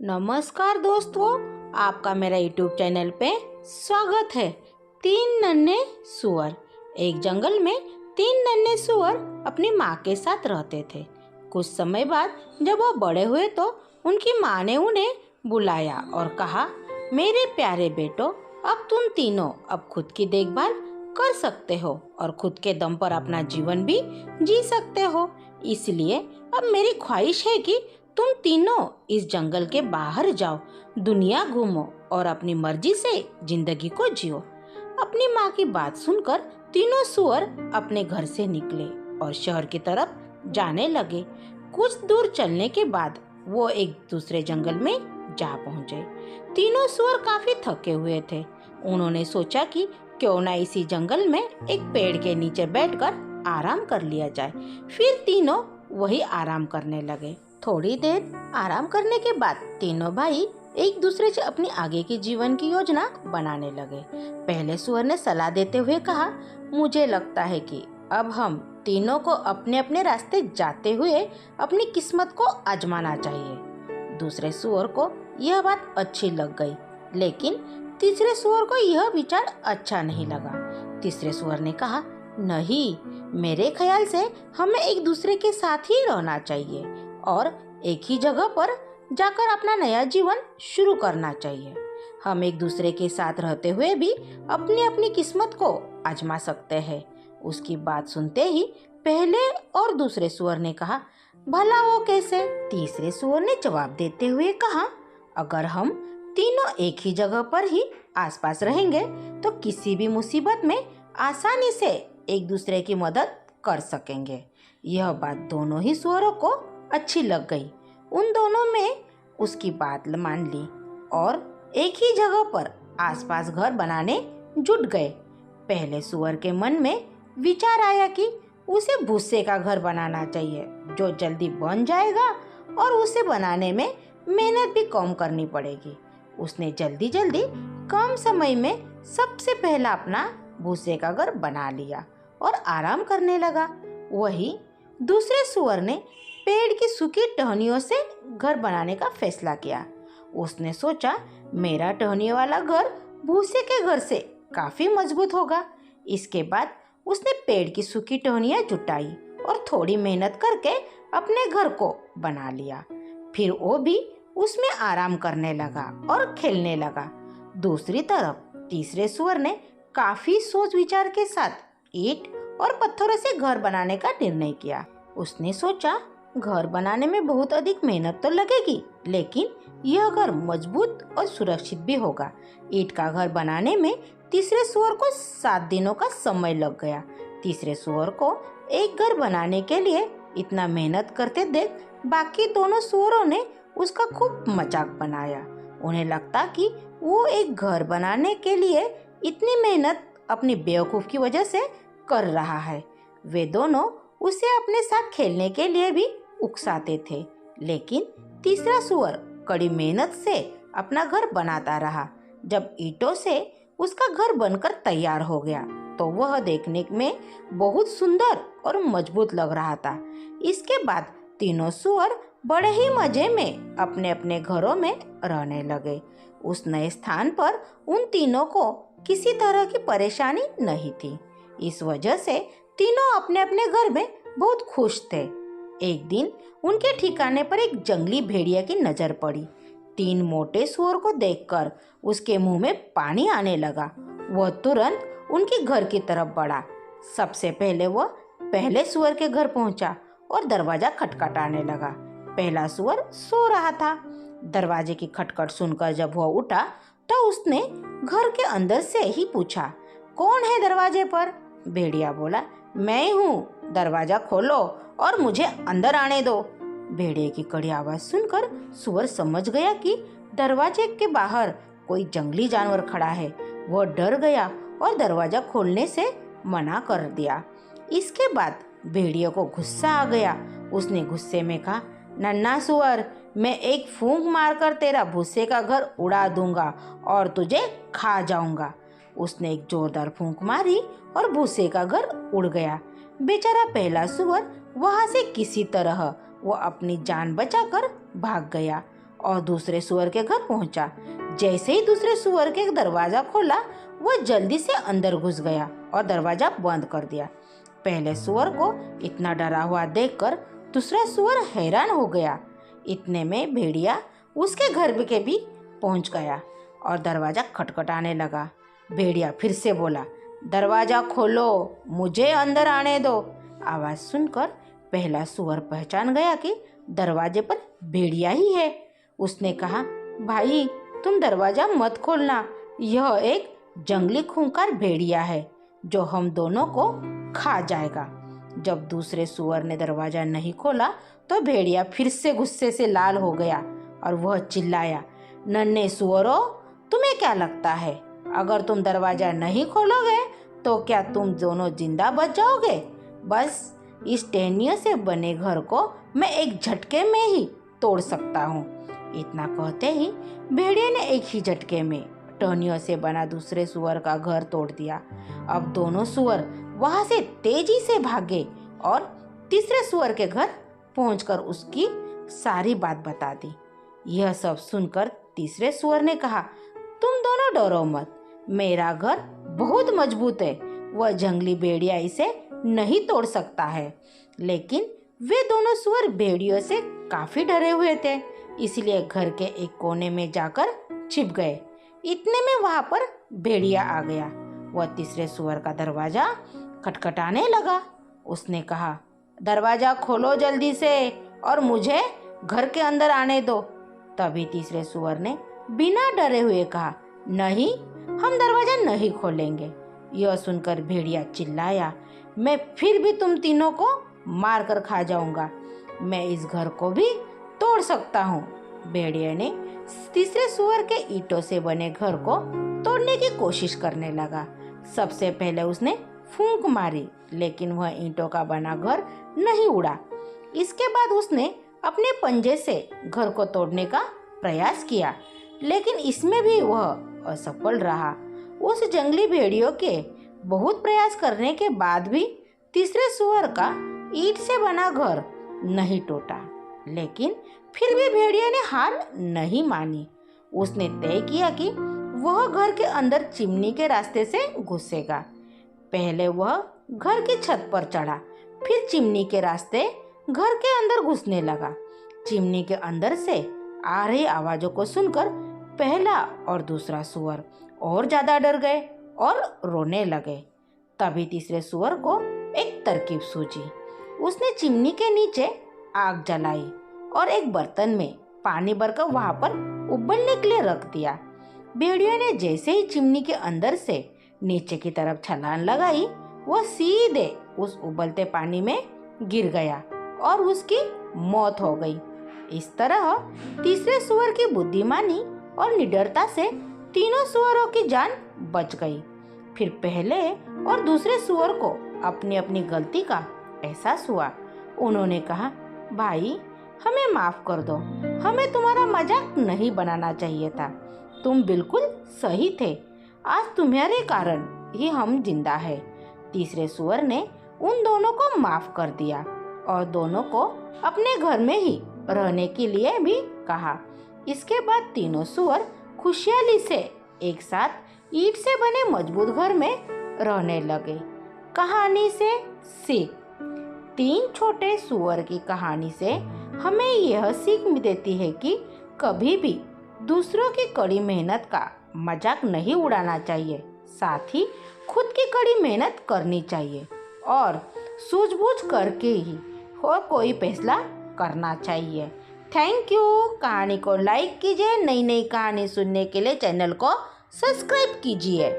नमस्कार दोस्तों, आपका मेरा YouTube चैनल पे स्वागत है। 3 नन्हे सुअर। एक जंगल में 3 नन्हे सुअर अपनी माँ के साथ रहते थे। कुछ समय बाद जब वो बड़े हुए तो उनकी माँ ने उन्हें बुलाया और कहा, मेरे प्यारे बेटो, अब तुम तीनों अब खुद की देखभाल कर सकते हो और खुद के दम पर अपना जीवन भी जी सकते हो। इसलिए अब मेरी ख्वाहिश है कि तुम तीनों इस जंगल के बाहर जाओ, दुनिया घूमो और अपनी मर्जी से जिंदगी को जियो। अपनी माँ की बात सुनकर तीनों सुअर अपने घर से निकले और शहर की तरफ जाने लगे। कुछ दूर चलने के बाद वो एक दूसरे जंगल में जा पहुँचे। तीनों सुअर काफी थके हुए थे। उन्होंने सोचा कि क्यों ना इसी जंगल में एक पेड़ के नीचे बैठकर आराम कर लिया जाए। फिर तीनों वही आराम करने लगे। थोड़ी देर आराम करने के बाद तीनों भाई एक दूसरे से अपनी आगे की जीवन की योजना बनाने लगे। पहले सुअर ने सलाह देते हुए कहा, मुझे लगता है कि अब हम तीनों को अपने अपने रास्ते जाते हुए अपनी किस्मत को आजमाना चाहिए। दूसरे सुअर को यह बात अच्छी लग गई, लेकिन तीसरे सुअर को यह विचार अच्छा नहीं लगा। तीसरे सुअर ने कहा, नहीं, मेरे ख्याल से हमें एक दूसरे के साथ ही रहना चाहिए और एक ही जगह पर जाकर अपना नया जीवन शुरू करना चाहिए। हम एक दूसरे के साथ रहते हुए भी अपनी अपनी किस्मत को आजमा सकते हैं। उसकी बात सुनते ही पहले और दूसरे सुअर ने कहा, भला वो कैसे? तीसरे सुअर ने जवाब देते हुए कहा, अगर हम तीनों एक ही जगह पर ही आसपास रहेंगे तो किसी भी मुसीबत में आसानी से एक दूसरे की मदद कर सकेंगे। यह बात दोनों ही सुअरों को अच्छी लग गई। उन दोनों में उसकी बात मान ली और एक ही जगह पर आसपास घर बनाने जुट गए। पहले सुअर के मन में विचार आया कि उसे भूसे का घर बनाना चाहिए जो जल्दी बन जाएगा और उसे बनाने में मेहनत भी कम करनी पड़ेगी। उसने जल्दी जल्दी कम समय में सबसे पहला अपना भूसे का घर बना लिया और आराम करने लगा। वही दूसरे सुअर ने पेड़ की सूखी टहनियों से घर बनाने का फैसला किया। उसने सोचा, मेरा टहनियों वाला घर भूसे के घर से काफी मजबूत होगा। इसके बाद उसने पेड़ की सूखी टहनियां जुटाई और थोड़ी मेहनत करके अपने घर को बना लिया। फिर वो भी उसमें आराम करने लगा और खेलने लगा। दूसरी तरफ तीसरे सुअर ने काफी सोच विचार के साथ ईंट और पत्थरों से घर बनाने का निर्णय किया। उसने सोचा, घर बनाने में बहुत अधिक मेहनत तो लगेगी, लेकिन यह घर मजबूत और सुरक्षित भी होगा। ईंट का घर बनाने में तीसरे सुअर को 7 दिनों का समय लग गया। तीसरे सुअर को एक घर बनाने के लिए इतना मेहनत करते देख बाकी दोनों सुअरों ने उसका खूब मजाक बनाया। उन्हें लगता कि वो एक घर बनाने के लिए इतनी मेहनत अपनी बेवकूफ की वजह से कर रहा है। वे दोनों उसे अपने साथ खेलने के लिए भी उकसाते थे, लेकिन तीसरा सुअर कड़ी मेहनत से अपना घर बनाता रहा। जब ईंटों से उसका घर बनकर तैयार हो गया तो वह देखने में बहुत सुंदर और मजबूत लग रहा था। इसके बाद तीनों सुअर बड़े ही मजे में अपने अपने घरों में रहने लगे। उस नए स्थान पर उन तीनों को किसी तरह की परेशानी नहीं थी। इस वजह से तीनों अपने अपने घर में बहुत खुश थे। एक दिन उनके ठिकाने पर एक जंगली भेड़िया की नजर पड़ी। 3 मोटे सुअर को देखकर उसके मुंह में पानी आने लगा। वह तुरंत उनके घर की तरफ बढ़ा। सबसे पहले वह पहले सुअर के घर पहुंचा और दरवाजा खटखटाने लगा। पहला सुअर सो रहा था। दरवाजे की खटखट सुनकर जब वह उठा तो उसने घर के अंदर से ही पूछा, कौन है दरवाजे पर? भेड़िया बोला, मैं हूँ, दरवाजा खोलो और मुझे अंदर आने दो। भेड़िए की कड़ी आवाज सुनकर सुअर समझ गया कि दरवाजे के बाहर कोई जंगली जानवर खड़ा है। वह डर गया और दरवाजा खोलने से मना कर दिया। इसके बाद भेड़िए को गुस्सा आ गया। उसने गुस्से में कहा, नन्हा सुअर, मैं एक फूंक मारकर तेरा भूसे का घर उड़ा दूंगा और तुझे खा जाऊंगा। उसने एक जोरदार फूंक मारी और भूसे का घर उड़ गया। बेचारा पहला सुअर वहां से किसी तरह वो अपनी जान बचाकर भाग गया और दूसरे सुअर के घर पहुंचा। जैसे ही दूसरे सुअर के दरवाजा खोला, वह जल्दी से अंदर घुस गया और दरवाजा बंद कर दिया। पहले सुअर को इतना डरा हुआ देखकर दूसरा सुअर हैरान हो गया। इतने में भेड़िया उसके घर के भी पहुंच गया और दरवाजा खटखटाने लगा। भेड़िया फिर से बोला, दरवाजा खोलो, मुझे अंदर आने दो। आवाज़ सुनकर पहला सुअर पहचान गया कि दरवाजे पर भेड़िया ही है। उसने कहा, भाई तुम दरवाजा मत खोलना, यह एक जंगली खूंखार भेड़िया है जो हम दोनों को खा जाएगा। जब दूसरे सुअर ने दरवाजा नहीं खोला तो भेड़िया फिर से गुस्से से लाल हो गया और वह चिल्लाया, नन्हे सुअरों, तुम्हें क्या लगता है अगर तुम दरवाजा नहीं खोलोगे तो क्या तुम दोनों जिंदा बच जाओगे? बस इस टहनियों से बने घर को मैं एक झटके में ही तोड़ सकता हूँ। इतना कहते ही भेड़िए ने एक ही झटके में टहनियों से बना दूसरे सुअर का घर तोड़ दिया। अब दोनों सुअर वहां से तेजी से भागे और तीसरे सुअर के घर पहुंचकर उसकी सारी बात बता दी। यह सब सुनकर तीसरे सुअर ने कहा, तुम दोनों डरो मत, मेरा घर बहुत मजबूत है, वह जंगली भेड़िया इसे नहीं तोड़ सकता है। लेकिन वे दोनों सुअर भेड़ियों से काफी डरे हुए थे, इसलिए घर के एक कोने में जाकर छिप गए। इतने में वहां पर भेड़िया आ गया। वह तीसरे सुअर का दरवाजा खटखटाने लगा। उसने कहा, दरवाजा खोलो जल्दी से और मुझे घर के अंदर आने दो। तभी तीसरे सुअर ने बिना डरे हुए कहा, नहीं, हम दरवाजा नहीं खोलेंगे। यह सुनकर भेड़िया चिल्लाया, मैं फिर भी तुम तीनों को मार कर खा जाऊंगा, मैं इस घर को भी तोड़ सकता हूँ। भेड़िया ने तीसरे सुअर के ईंटों से बने घर को तोड़ने की कोशिश करने लगा। सबसे पहले उसने फूंक मारी, लेकिन वह ईंटों का बना घर नहीं उड़ा। इसके बाद उसने अपने पंजे से घर को तोड़ने का प्रयास किया, लेकिन इसमें भी वह असफल रहा। उस जंगली भेड़ियों के बहुत प्रयास करने के बाद भी तीसरे सुअर का ईंट से बना घर नहीं टूटा, लेकिन फिर भी भेड़िया ने हार नहीं मानी। उसने तय किया कि वह घर के अंदर चिमनी के रास्ते से घुसेगा। पहले वह घर की छत पर चढ़ा, फिर चिमनी के रास्ते घर के अंदर घुसने लगा। चिमनी के अंदर से आ रही आवाजों को सुनकर पहला और दूसरा सुअर और ज्यादा डर गए और रोने लगे। तभी तीसरे सुअर को एक तरकीब सूझी। उसने चिमनी के नीचे आग जलाई और एक बर्तन में पानी भरकर वहां पर उबलने के लिए रख दिया। भेड़िया ने जैसे ही चिमनी के अंदर से नीचे की तरफ छलांग लगाई, वह सीधे उस उबलते पानी में गिर गया और उसकी मौत हो गई। इस तरह तीसरे सुअर की बुद्धिमानी और निडरता से तीनों सुअरों की जान बच गई। फिर पहले और दूसरे सुअर को अपनी अपनी गलती का एहसास हुआ। उन्होंने कहा, भाई हमें माफ कर दो, हमें तुम्हारा मजाक नहीं बनाना चाहिए था, तुम बिल्कुल सही थे, आज तुम्हारे कारण ही हम जिंदा है। तीसरे सुअर ने उन दोनों को माफ कर दिया और दोनों को अपने घर में ही रहने के लिए भी कहा। इसके बाद तीनों सुअर खुशहाली से एक साथ ईंट से बने मजबूत घर में रहने लगे। कहानी से सीख। तीन छोटे सुअर की कहानी से हमें यह सीख देती है कि कभी भी दूसरों की कड़ी मेहनत का मजाक नहीं उड़ाना चाहिए, साथ ही खुद की कड़ी मेहनत करनी चाहिए और सूझबूझ करके ही कोई फैसला करना चाहिए। Thank you. कहानी को लाइक कीजिए, नई नई कहानी सुनने के लिए चैनल को सब्सक्राइब कीजिए।